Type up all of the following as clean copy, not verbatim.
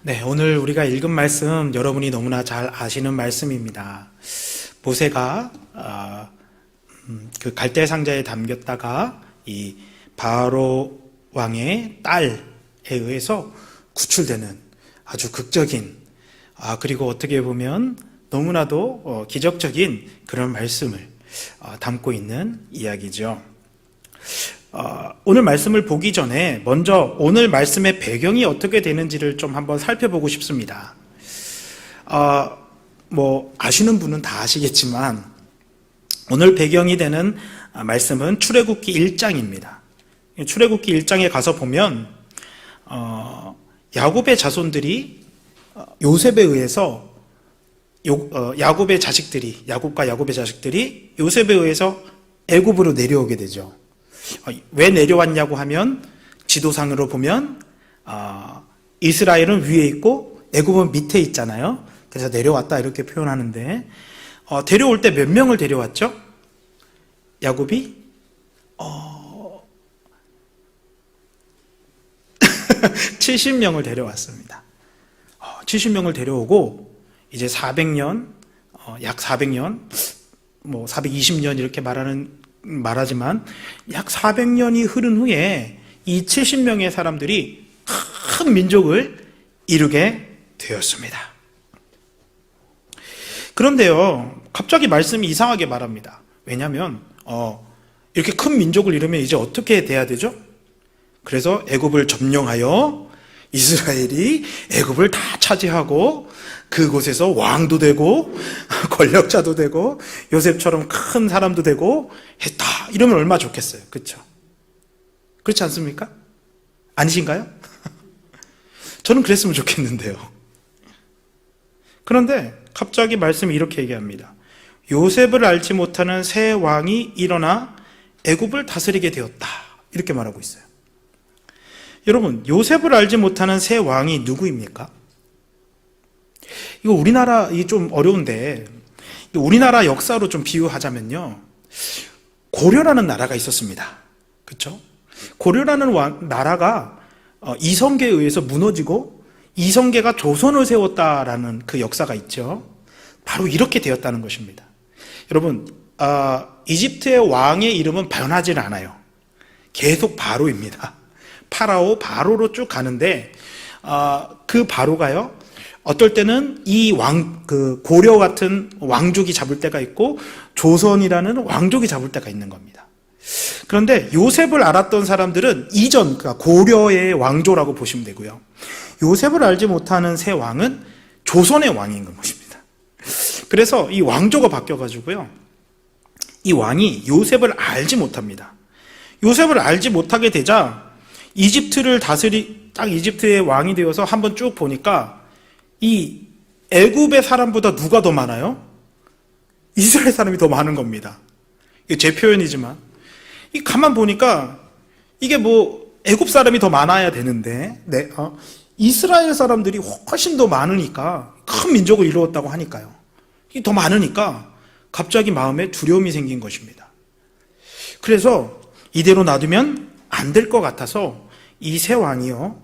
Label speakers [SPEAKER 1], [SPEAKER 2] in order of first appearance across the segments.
[SPEAKER 1] 네, 오늘 우리가 읽은 말씀 여러분이 너무나 잘 아시는 말씀입니다. 모세가 그 갈대 상자에 담겼다가 이 바로 왕의 딸에 의해서 구출되는 아주 극적인 그리고 어떻게 보면 너무나도 기적적인 그런 말씀을 담고 있는 이야기죠. 오늘 말씀을 보기 전에 먼저 오늘 말씀의 배경이 어떻게 되는지를 좀 한번 살펴보고 싶습니다. 아시는 분은 다 아시겠지만 오늘 배경이 되는 말씀은 출애굽기 1장입니다. 출애굽기 1장에 가서 보면 야곱의 자손들이 요셉에 의해서 야곱과 야곱의 자식들이 요셉에 의해서 애굽으로 내려오게 되죠. 왜 내려왔냐고 하면 지도상으로 보면 이스라엘은 위에 있고 애굽은 밑에 있잖아요. 그래서 내려왔다 이렇게 표현하는데 데려올 때 몇 명을 데려왔죠? 야곱이 70명을 데려왔습니다. 70명을 데려오고 이제 400년, 약 400년, 420년 이렇게 말하지만 약 400년이 흐른 후에 이 70명의 사람들이 큰 민족을 이루게 되었습니다. 그런데요, 갑자기 말씀이 이상하게 말합니다. 왜냐하면 이렇게 큰 민족을 이루면 이제 어떻게 돼야 되죠? 그래서 애굽을 점령하여 이스라엘이 애굽을 다 차지하고 그곳에서 왕도 되고 권력자도 되고 요셉처럼 큰 사람도 되고 했다. 이러면 얼마나 좋겠어요. 그렇죠? 그렇지 않습니까? 아니신가요? 저는 그랬으면 좋겠는데요. 그런데 갑자기 말씀이 이렇게 얘기합니다. 요셉을 알지 못하는 새 왕이 일어나 애굽을 다스리게 되었다. 이렇게 말하고 있어요. 여러분, 요셉을 알지 못하는 새 왕이 누구입니까? 이거 우리나라, 이게 좀 어려운데, 우리나라 역사로 좀 비유하자면요. 고려라는 나라가 있었습니다. 그렇죠? 고려라는 나라가 이성계에 의해서 무너지고 이성계가 조선을 세웠다라는 그 역사가 있죠. 바로 이렇게 되었다는 것입니다. 여러분, 이집트의 왕의 이름은 변하지 않아요. 계속 바로입니다. 파라오, 바로로 쭉 가는데, 그 바로가요, 어떨 때는 고려 같은 왕족이 잡을 때가 있고, 조선이라는 왕족이 잡을 때가 있는 겁니다. 그런데 요셉을 알았던 사람들은 그러니까 고려의 왕조라고 보시면 되고요. 요셉을 알지 못하는 새 왕은 조선의 왕인 것입니다. 그래서 이 왕조가 바뀌어가지고요, 이 왕이 요셉을 알지 못합니다. 요셉을 알지 못하게 되자, 이집트를 딱 이집트의 왕이 되어서 한번 쭉 보니까 이 애굽의 사람보다 누가 더 많아요? 이스라엘 사람이 더 많은 겁니다. 이게 제 표현이지만 가만 보니까 이게 애굽 사람이 더 많아야 되는데 이스라엘 사람들이 훨씬 더 많으니까 큰 민족을 이루었다고 하니까요. 이게 더 많으니까 갑자기 마음에 두려움이 생긴 것입니다. 그래서 이대로 놔두면 안 될 것 같아서 이 새 왕이요,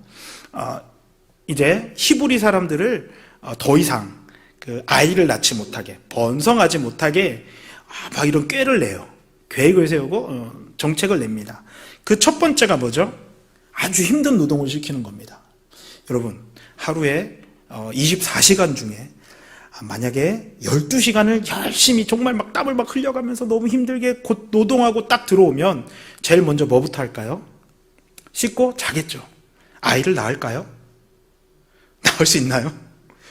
[SPEAKER 1] 이제 히브리 사람들을 더 이상 아이를 낳지 못하게, 번성하지 못하게 막 이런 꾀를 내요. 계획을 세우고 정책을 냅니다. 그 첫 번째가 뭐죠? 아주 힘든 노동을 시키는 겁니다. 여러분, 하루에 24시간 중에 만약에 12시간을 열심히 정말 막 땀을 막 흘려가면서 너무 힘들게 곧 노동하고 딱 들어오면 제일 먼저 뭐부터 할까요? 씻고 자겠죠. 아이를 낳을까요? 낳을 수 있나요?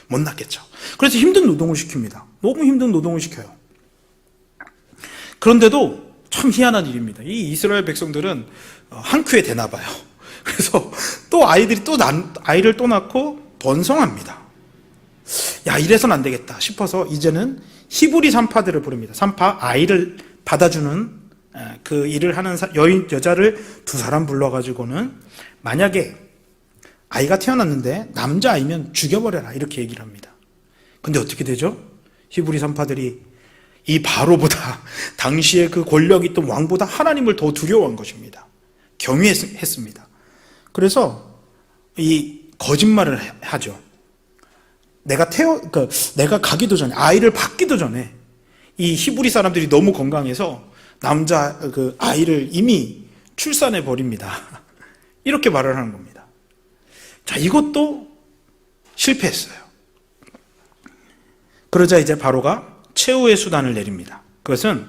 [SPEAKER 1] 못 낳겠죠. 그래서 힘든 노동을 시킵니다. 너무 힘든 노동을 시켜요. 그런데도 참 희한한 일입니다. 이 이스라엘 백성들은 한 큐에 되나 봐요. 그래서 또 아이를 또 낳고 번성합니다. 이래선 안 되겠다 싶어서 이제는 히브리 산파들을 부릅니다. 산파, 아이를 받아주는 그 일을 하는 여자를 2사람 불러가지고는 만약에 아이가 태어났는데 남자아이면 죽여버려라 이렇게 얘기를 합니다. 근데 어떻게 되죠? 히브리 산파들이 이 바로보다 당시에 그 권력 있던 왕보다 하나님을 더 두려워한 것입니다. 경외했습니다. 그래서 이 거짓말을 하죠. 내가 가기도 전에, 아이를 받기도 전에 이 히브리 사람들이 너무 건강해서 아이를 이미 출산해 버립니다. 이렇게 말을 하는 겁니다. 자, 이것도 실패했어요. 그러자 이제 바로가 최후의 수단을 내립니다. 그것은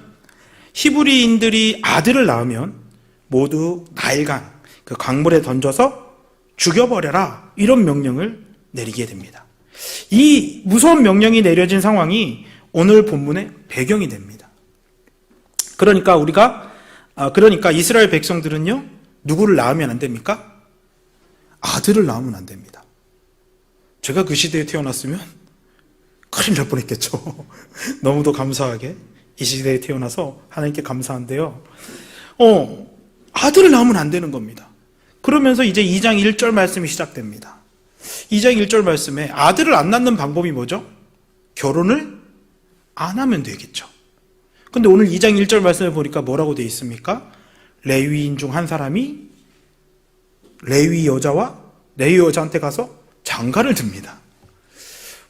[SPEAKER 1] 히브리인들이 아들을 낳으면 모두 나일강, 그 강물에 던져서 죽여버려라, 이런 명령을 내리게 됩니다. 이 무서운 명령이 내려진 상황이 오늘 본문의 배경이 됩니다. 그러니까 이스라엘 백성들은요, 누구를 낳으면 안 됩니까? 아들을 낳으면 안 됩니다. 제가 그 시대에 태어났으면 큰일 날 뻔했겠죠. 너무도 감사하게 이 시대에 태어나서 하나님께 감사한데요. 아들을 낳으면 안 되는 겁니다. 그러면서 이제 2장 1절 말씀이 시작됩니다. 2장 1절 말씀에 아들을 안 낳는 방법이 뭐죠? 결혼을 안 하면 되겠죠. 근데 오늘 2장 1절 말씀을 보니까 뭐라고 되어 있습니까? 레위인 중 한 사람이 레위 여자한테 가서 장가를 듭니다.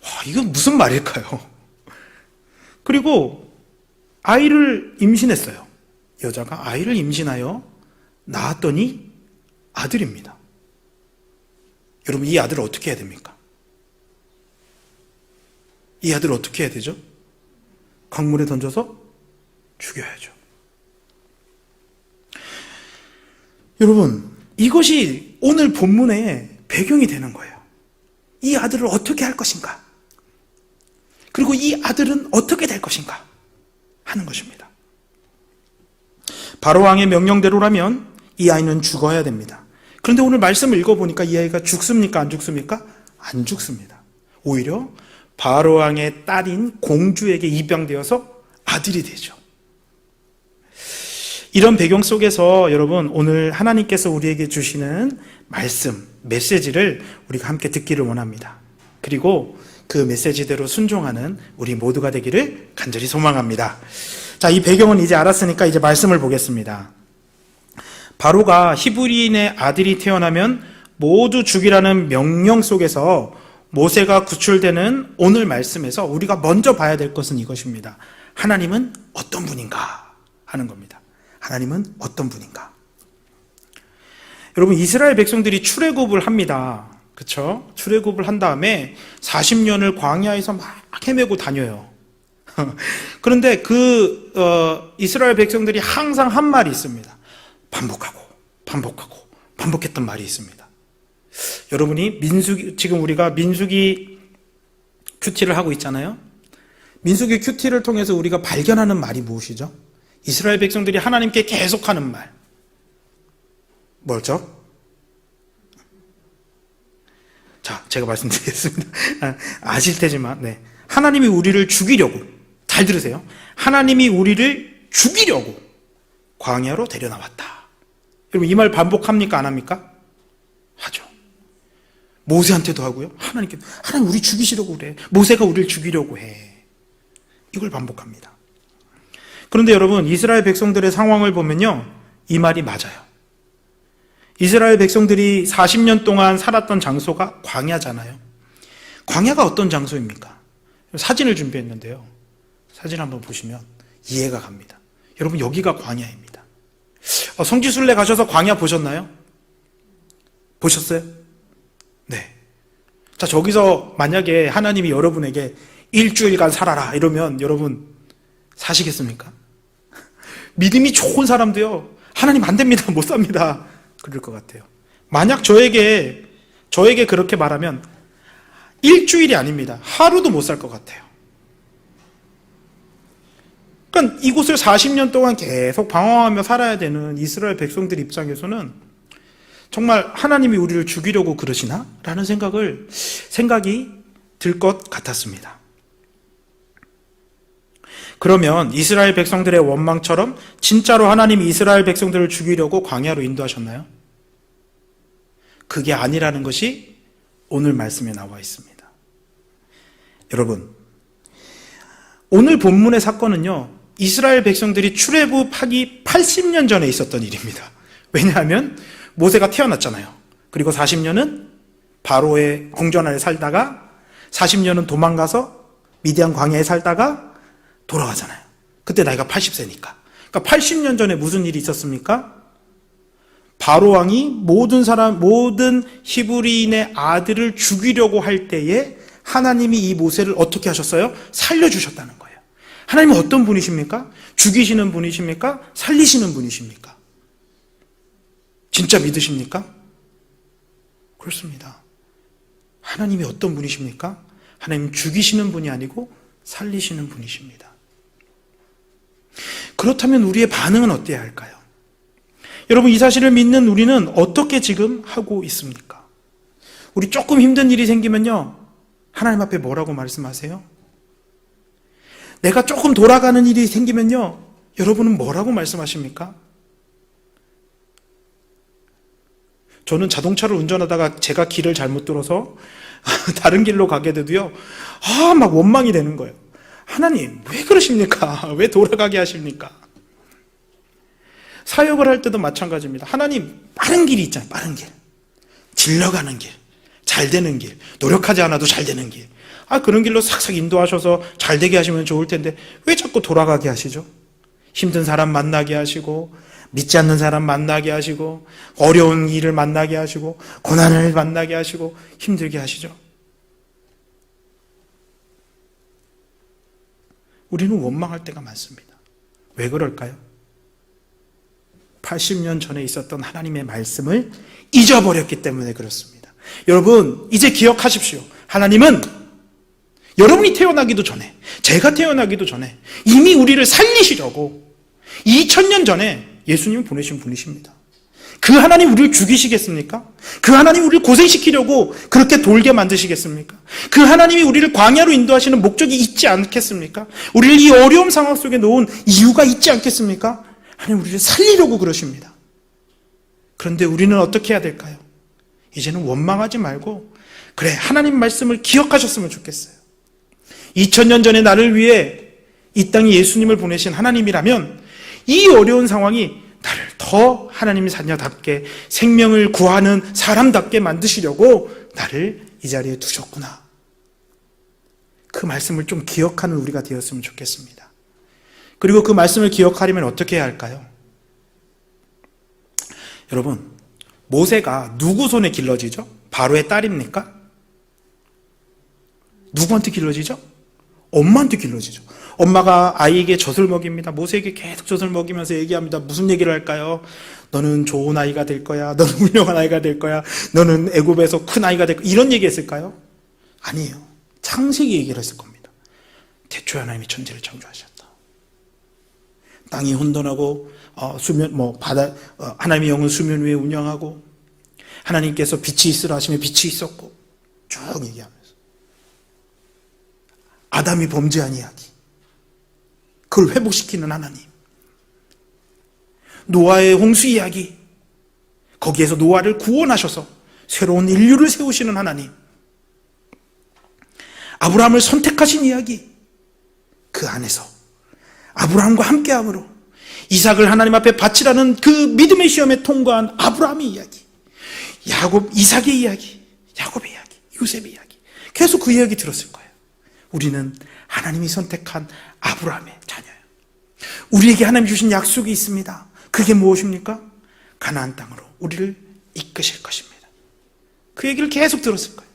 [SPEAKER 1] 와, 이건 무슨 말일까요? 그리고 아이를 임신했어요. 여자가 아이를 임신하여 낳았더니 아들입니다. 여러분, 이 아들을 어떻게 해야 됩니까? 이 아들을 어떻게 해야 되죠? 강물에 던져서 죽여야죠. 여러분, 이것이 오늘 본문의 배경이 되는 거예요. 이 아들을 어떻게 할 것인가? 그리고 이 아들은 어떻게 될 것인가? 하는 것입니다. 바로왕의 명령대로라면 이 아이는 죽어야 됩니다. 그런데 오늘 말씀을 읽어보니까 이 아이가 죽습니까? 안 죽습니까? 안 죽습니다. 오히려 바로왕의 딸인 공주에게 입양되어서 아들이 되죠. 이런 배경 속에서 여러분, 오늘 하나님께서 우리에게 주시는 말씀, 메시지를 우리가 함께 듣기를 원합니다. 그리고 그 메시지대로 순종하는 우리 모두가 되기를 간절히 소망합니다. 자, 이 배경은 이제 알았으니까 이제 말씀을 보겠습니다. 바로가 히브리인의 아들이 태어나면 모두 죽이라는 명령 속에서 모세가 구출되는 오늘 말씀에서 우리가 먼저 봐야 될 것은 이것입니다. 하나님은 어떤 분인가 하는 겁니다. 하나님은 어떤 분인가? 여러분, 이스라엘 백성들이 출애굽을 합니다. 그렇죠? 출애굽을 한 다음에 40년을 광야에서 막 헤매고 다녀요. 그런데 이스라엘 백성들이 항상 한 말이 있습니다. 반복했던 말이 있습니다. 여러분이 지금 우리가 민수기 큐티를 하고 있잖아요. 민수기 큐티를 통해서 우리가 발견하는 말이 무엇이죠? 이스라엘 백성들이 하나님께 계속하는 말. 뭐죠? 자, 제가 말씀드리겠습니다. 아실 테지만, 네. 하나님이 우리를 죽이려고, 잘 들으세요. 하나님이 우리를 죽이려고 광야로 데려나왔다. 여러분, 이 말 반복합니까? 안 합니까? 하죠. 모세한테도 하고요. 하나님 우리 죽이시려고 그래. 모세가 우리를 죽이려고 해. 이걸 반복합니다. 그런데 여러분, 이스라엘 백성들의 상황을 보면요, 이 말이 맞아요. 이스라엘 백성들이 40년 동안 살았던 장소가 광야잖아요. 광야가 어떤 장소입니까? 사진을 준비했는데요. 사진 한번 보시면 이해가 갑니다. 여러분, 여기가 광야입니다. 성지순례 가셔서 광야 보셨나요? 보셨어요? 네. 자, 저기서 만약에 하나님이 여러분에게 일주일간 살아라 이러면 여러분 사시겠습니까? 믿음이 좋은 사람도요, 하나님 안 됩니다, 못 삽니다, 그럴 것 같아요. 만약 저에게 그렇게 말하면 일주일이 아닙니다, 하루도 못 살 것 같아요. 그러니까 이곳을 40년 동안 계속 방황하며 살아야 되는 이스라엘 백성들 입장에서는 정말 하나님이 우리를 죽이려고 그러시나? 라는 생각이 들 것 같았습니다. 그러면 이스라엘 백성들의 원망처럼 진짜로 하나님이 이스라엘 백성들을 죽이려고 광야로 인도하셨나요? 그게 아니라는 것이 오늘 말씀에 나와 있습니다. 여러분, 오늘 본문의 사건은요, 이스라엘 백성들이 출애굽하기 80년 전에 있었던 일입니다. 왜냐하면 모세가 태어났잖아요. 그리고 40년은 바로의 궁전 아래 살다가 40년은 도망가서 미디안 광야에 살다가 돌아가잖아요. 그때 나이가 80세니까. 그러니까 80년 전에 무슨 일이 있었습니까? 바로 왕이 모든 히브리인의 아들을 죽이려고 할 때에 하나님이 이 모세를 어떻게 하셨어요? 살려주셨다는 거예요. 하나님은 어떤 분이십니까? 죽이시는 분이십니까? 살리시는 분이십니까? 진짜 믿으십니까? 그렇습니다. 하나님이 어떤 분이십니까? 하나님 죽이시는 분이 아니고 살리시는 분이십니다. 그렇다면 우리의 반응은 어때야 할까요? 여러분, 이 사실을 믿는 우리는 어떻게 지금 하고 있습니까? 우리 조금 힘든 일이 생기면요, 하나님 앞에 뭐라고 말씀하세요? 내가 조금 돌아가는 일이 생기면요, 여러분은 뭐라고 말씀하십니까? 저는 자동차를 운전하다가 제가 길을 잘못 들어서 다른 길로 가게 돼도요, 막 원망이 되는 거예요. 하나님, 왜 그러십니까? 왜 돌아가게 하십니까? 사역을 할 때도 마찬가지입니다. 하나님, 빠른 길이 있잖아요. 빠른 길. 질러가는 길. 잘 되는 길. 노력하지 않아도 잘 되는 길. 그런 길로 싹싹 인도하셔서 잘 되게 하시면 좋을 텐데 왜 자꾸 돌아가게 하시죠? 힘든 사람 만나게 하시고, 믿지 않는 사람 만나게 하시고, 어려운 일을 만나게 하시고, 고난을 만나게 하시고, 힘들게 하시죠. 우리는 원망할 때가 많습니다. 왜 그럴까요? 80년 전에 있었던 하나님의 말씀을 잊어버렸기 때문에 그렇습니다. 여러분, 이제 기억하십시오. 하나님은 여러분이 태어나기도 전에, 제가 태어나기도 전에 이미 우리를 살리시려고 2000년 전에 예수님을 보내신 분이십니다. 그 하나님 우리를 죽이시겠습니까? 그 하나님 우리를 고생시키려고 그렇게 돌게 만드시겠습니까? 그 하나님이 우리를 광야로 인도하시는 목적이 있지 않겠습니까? 우리를 이 어려운 상황 속에 놓은 이유가 있지 않겠습니까? 하나님 우리를 살리려고 그러십니다. 그런데 우리는 어떻게 해야 될까요? 이제는 원망하지 말고, 그래, 하나님 말씀을 기억하셨으면 좋겠어요. 2000년 전에 나를 위해 이 땅에 예수님을 보내신 하나님이라면 이 어려운 상황이 나를 더 하나님의 자녀답게, 생명을 구하는 사람답게 만드시려고 나를 이 자리에 두셨구나. 그 말씀을 좀 기억하는 우리가 되었으면 좋겠습니다. 그리고 그 말씀을 기억하려면 어떻게 해야 할까요? 여러분, 모세가 누구 손에 길러지죠? 바로의 딸입니까? 누구한테 길러지죠? 엄마한테 길러지죠. 엄마가 아이에게 젖을 먹입니다. 모세에게 계속 젖을 먹이면서 얘기합니다. 무슨 얘기를 할까요? 너는 좋은 아이가 될 거야. 너는 훌륭한 아이가 될 거야. 너는 애굽에서 큰 아이가 될 거야. 이런 얘기 했을까요? 아니에요. 창세기 얘기를 했을 겁니다. 태초에 하나님이 천지를 창조하셨다. 땅이 혼돈하고 바다, 하나님의 영은 수면 위에 운영하고, 하나님께서 빛이 있으라 하시면 빛이 있었고, 쭉 얘기하면서 아담이 범죄한 이야기, 그걸 회복시키는 하나님, 노아의 홍수 이야기, 거기에서 노아를 구원하셔서 새로운 인류를 세우시는 하나님, 아브라함을 선택하신 이야기, 그 안에서 아브라함과 함께함으로 이삭을 하나님 앞에 바치라는 그 믿음의 시험에 통과한 아브라함의 이야기, 이삭의 이야기, 야곱의 이야기, 요셉의 이야기, 계속 그 이야기 들었을 거예요. 우리는 하나님이 선택한 아브라함의 자녀예요. 우리에게 하나님 주신 약속이 있습니다. 그게 무엇입니까? 가나안 땅으로 우리를 이끄실 것입니다. 그 얘기를 계속 들었을 거예요.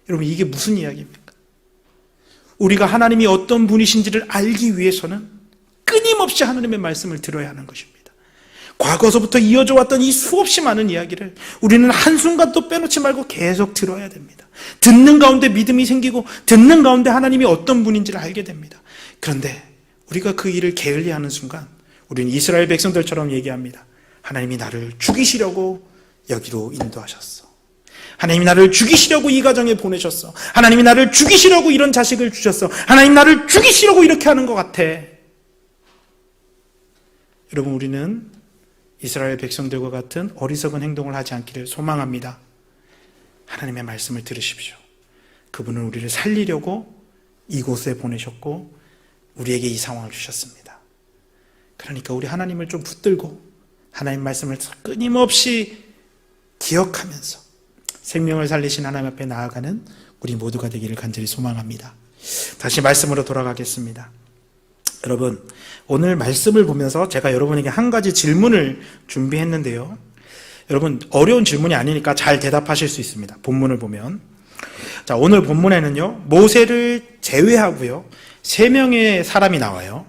[SPEAKER 1] 여러분, 이게 무슨 이야기입니까? 우리가 하나님이 어떤 분이신지를 알기 위해서는 끊임없이 하나님의 말씀을 들어야 하는 것입니다. 과거서부터 이어져 왔던 이 수없이 많은 이야기를 우리는 한순간도 빼놓지 말고 계속 들어야 됩니다. 듣는 가운데 믿음이 생기고, 듣는 가운데 하나님이 어떤 분인지를 알게 됩니다. 그런데 우리가 그 일을 게을리하는 순간 우리는 이스라엘 백성들처럼 얘기합니다. 하나님이 나를 죽이시려고 여기로 인도하셨어. 하나님이 나를 죽이시려고 이 가정에 보내셨어. 하나님이 나를 죽이시려고 이런 자식을 주셨어. 하나님 나를 죽이시려고 이렇게 하는 것 같아. 여러분, 우리는 이스라엘 백성들과 같은 어리석은 행동을 하지 않기를 소망합니다. 하나님의 말씀을 들으십시오. 그분은 우리를 살리려고 이곳에 보내셨고 우리에게 이 상황을 주셨습니다. 그러니까 우리 하나님을 좀 붙들고 하나님 말씀을 끊임없이 기억하면서 생명을 살리신 하나님 앞에 나아가는 우리 모두가 되기를 간절히 소망합니다. 다시 말씀으로 돌아가겠습니다. 여러분, 오늘 말씀을 보면서 제가 여러분에게 한 가지 질문을 준비했는데요. 여러분, 어려운 질문이 아니니까 잘 대답하실 수 있습니다. 본문을 보면. 자, 오늘 본문에는요, 모세를 제외하고요, 3명의 사람이 나와요.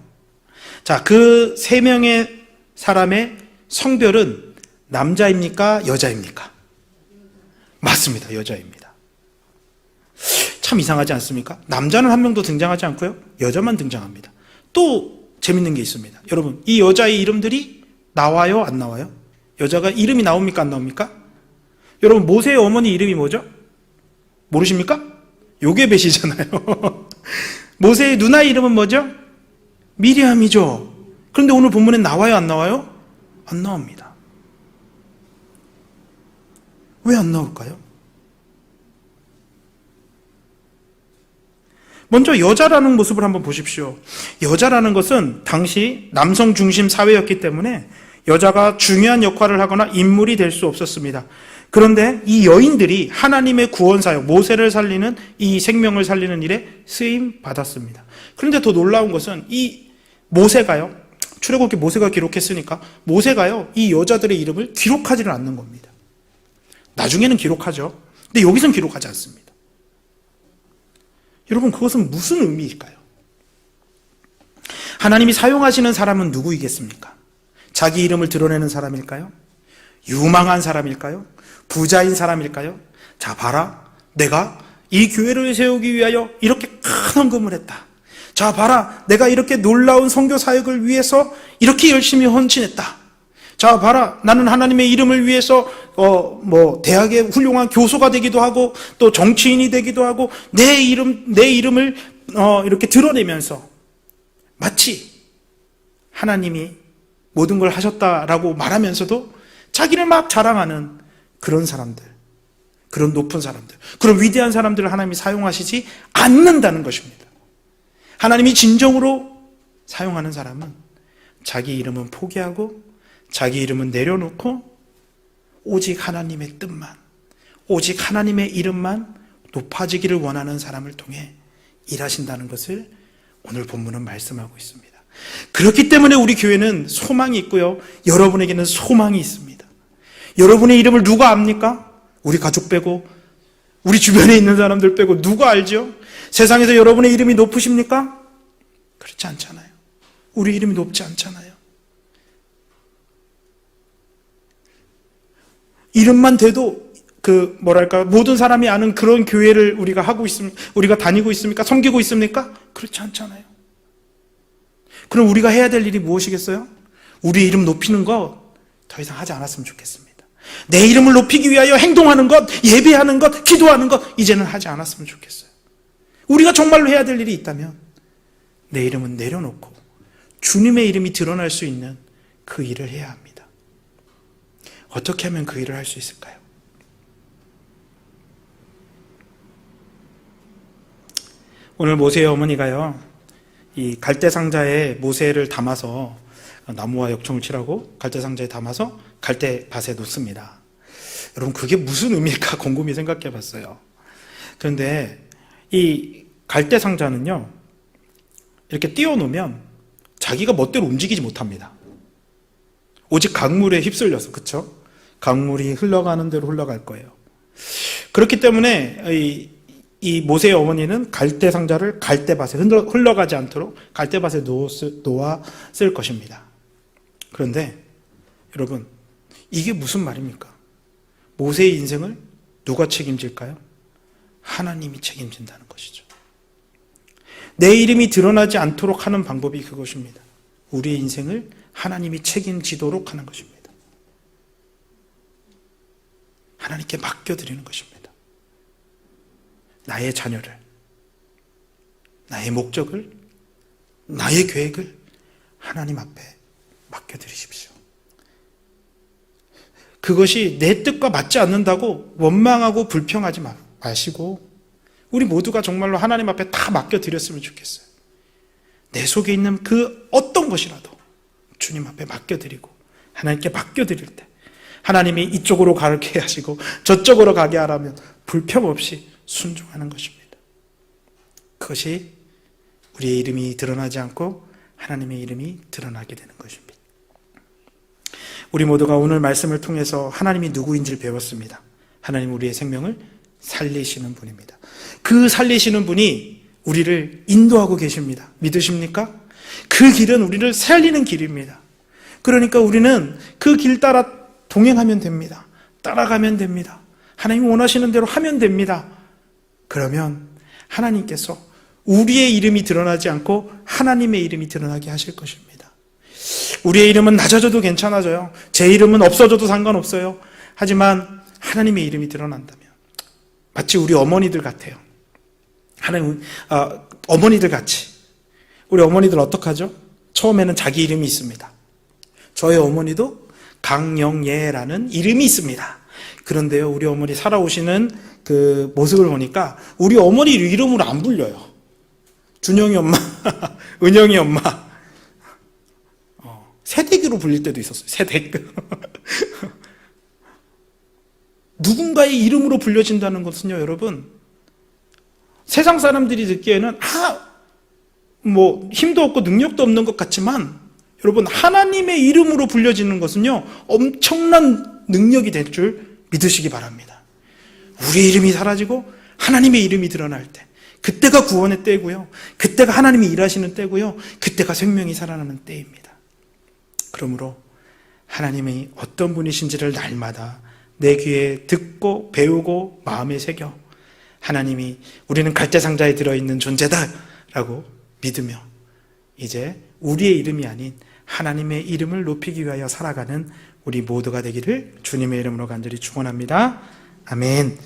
[SPEAKER 1] 자, 그 3명의 사람의 성별은 남자입니까? 여자입니까? 맞습니다. 여자입니다. 참 이상하지 않습니까? 남자는 한 명도 등장하지 않고요, 여자만 등장합니다. 또 재밌는 게 있습니다. 여러분, 이 여자의 이름들이 나와요? 안 나와요? 여자가 이름이 나옵니까? 안 나옵니까? 여러분, 모세의 어머니 이름이 뭐죠? 모르십니까? 요게벳이잖아요. 모세의 누나 이름은 뭐죠? 미리암이죠. 그런데 오늘 본문에 나와요? 안 나와요? 안 나옵니다. 왜 안 나올까요? 먼저 여자라는 모습을 한번 보십시오. 여자라는 것은 당시 남성 중심 사회였기 때문에 여자가 중요한 역할을 하거나 인물이 될 수 없었습니다. 그런데 이 여인들이 하나님의 구원 사역, 모세를 살리는 이 생명을 살리는 일에 쓰임 받았습니다. 그런데 더 놀라운 것은 이 모세가요, 출애굽기 모세가 기록했으니까 모세가요, 이 여자들의 이름을 기록하지는 않는 겁니다. 나중에는 기록하죠. 근데 여기서는 기록하지 않습니다. 여러분, 그것은 무슨 의미일까요? 하나님이 사용하시는 사람은 누구이겠습니까? 자기 이름을 드러내는 사람일까요? 유망한 사람일까요? 부자인 사람일까요? 자, 봐라, 내가 이 교회를 세우기 위하여 이렇게 큰 헌금을 했다. 자, 봐라, 내가 이렇게 놀라운 선교 사역을 위해서 이렇게 열심히 헌신했다. 자, 봐라, 나는 하나님의 이름을 위해서 대학의 훌륭한 교수가 되기도 하고 또 정치인이 되기도 하고 내 이름을 이렇게 드러내면서 마치 하나님이 모든 걸 하셨다라고 말하면서도 자기를 막 자랑하는 그런 사람들, 그런 높은 사람들, 그런 위대한 사람들을 하나님이 사용하시지 않는다는 것입니다. 하나님이 진정으로 사용하는 사람은 자기 이름은 포기하고 자기 이름은 내려놓고 오직 하나님의 뜻만, 오직 하나님의 이름만 높아지기를 원하는 사람을 통해 일하신다는 것을 오늘 본문은 말씀하고 있습니다. 그렇기 때문에 우리 교회는 소망이 있고요, 여러분에게는 소망이 있습니다. 여러분의 이름을 누가 압니까? 우리 가족 빼고, 우리 주변에 있는 사람들 빼고 누가 알죠? 세상에서 여러분의 이름이 높으십니까? 그렇지 않잖아요. 우리 이름이 높지 않잖아요. 이름만 돼도 모든 사람이 아는 그런 교회를 우리가 하고 있습니까? 우리가 다니고 있습니까? 섬기고 있습니까? 그렇지 않잖아요. 그럼 우리가 해야 될 일이 무엇이겠어요? 우리 이름 높이는 것 더 이상 하지 않았으면 좋겠습니다. 내 이름을 높이기 위하여 행동하는 것, 예배하는 것, 기도하는 것 이제는 하지 않았으면 좋겠어요. 우리가 정말로 해야 될 일이 있다면 내 이름은 내려놓고 주님의 이름이 드러날 수 있는 그 일을 해야 합니다. 어떻게 하면 그 일을 할 수 있을까요? 오늘 모세의 어머니가요, 이 갈대상자에 모세를 담아서, 나무와 역청을 칠하고 갈대상자에 담아서 갈대밭에 놓습니다. 여러분, 그게 무슨 의미일까 곰곰이 생각해 봤어요. 그런데 이 갈대상자는요, 이렇게 띄워놓으면 자기가 멋대로 움직이지 못합니다. 오직 강물에 휩쓸려서, 그쵸? 강물이 흘러가는 대로 흘러갈 거예요. 그렇기 때문에 이 모세의 어머니는 갈대상자를 갈대밭에 흘러가지 않도록 갈대밭에 놓았을 것입니다. 그런데 여러분, 이게 무슨 말입니까? 모세의 인생을 누가 책임질까요? 하나님이 책임진다는 것이죠. 내 이름이 드러나지 않도록 하는 방법이 그것입니다. 우리의 인생을 하나님이 책임지도록 하는 것입니다. 하나님께 맡겨드리는 것입니다. 나의 자녀를, 나의 목적을, 나의 계획을 하나님 앞에 맡겨드리십시오. 그것이 내 뜻과 맞지 않는다고 원망하고 불평하지 마시고 우리 모두가 정말로 하나님 앞에 다 맡겨드렸으면 좋겠어요. 내 속에 있는 그 어떤 것이라도 주님 앞에 맡겨드리고 하나님께 맡겨드릴 때 하나님이 이쪽으로 가게 하시고 저쪽으로 가게 하라면 불평 없이 순종하는 것입니다. 그것이 우리의 이름이 드러나지 않고 하나님의 이름이 드러나게 되는 것입니다. 우리 모두가 오늘 말씀을 통해서 하나님이 누구인지를 배웠습니다. 하나님 우리의 생명을 살리시는 분입니다. 그 살리시는 분이 우리를 인도하고 계십니다. 믿으십니까? 그 길은 우리를 살리는 길입니다. 그러니까 우리는 그 길 따라 동행하면 됩니다. 따라가면 됩니다. 하나님이 원하시는 대로 하면 됩니다. 그러면 하나님께서 우리의 이름이 드러나지 않고 하나님의 이름이 드러나게 하실 것입니다. 우리의 이름은 낮아져도 괜찮아져요. 제 이름은 없어져도 상관없어요. 하지만 하나님의 이름이 드러난다면 마치 우리 어머니들 같아요. 어머니들 같이. 우리 어머니들 어떡하죠? 처음에는 자기 이름이 있습니다. 저의 어머니도 강영예라는 이름이 있습니다. 그런데요, 우리 어머니 살아오시는 그 모습을 보니까 우리 어머니 이름으로 안 불려요. 준영이 엄마, 은영이 엄마. 새댁으로 불릴 때도 있었어요. 새댁. 누군가의 이름으로 불려진다는 것은요, 여러분, 세상 사람들이 듣기에는 힘도 없고 능력도 없는 것 같지만 여러분, 하나님의 이름으로 불려지는 것은요, 엄청난 능력이 될 줄 믿으시기 바랍니다. 우리 이름이 사라지고 하나님의 이름이 드러날 때, 그때가 구원의 때고요, 그때가 하나님이 일하시는 때고요, 그때가 생명이 살아나는 때입니다. 그러므로 하나님이 어떤 분이신지를 날마다 내 귀에 듣고 배우고 마음에 새겨 하나님이 우리는 갈대상자에 들어있는 존재다라고 믿으며 이제 우리의 이름이 아닌 하나님의 이름을 높이기 위하여 살아가는 우리 모두가 되기를 주님의 이름으로 간절히 축원합니다. 아멘.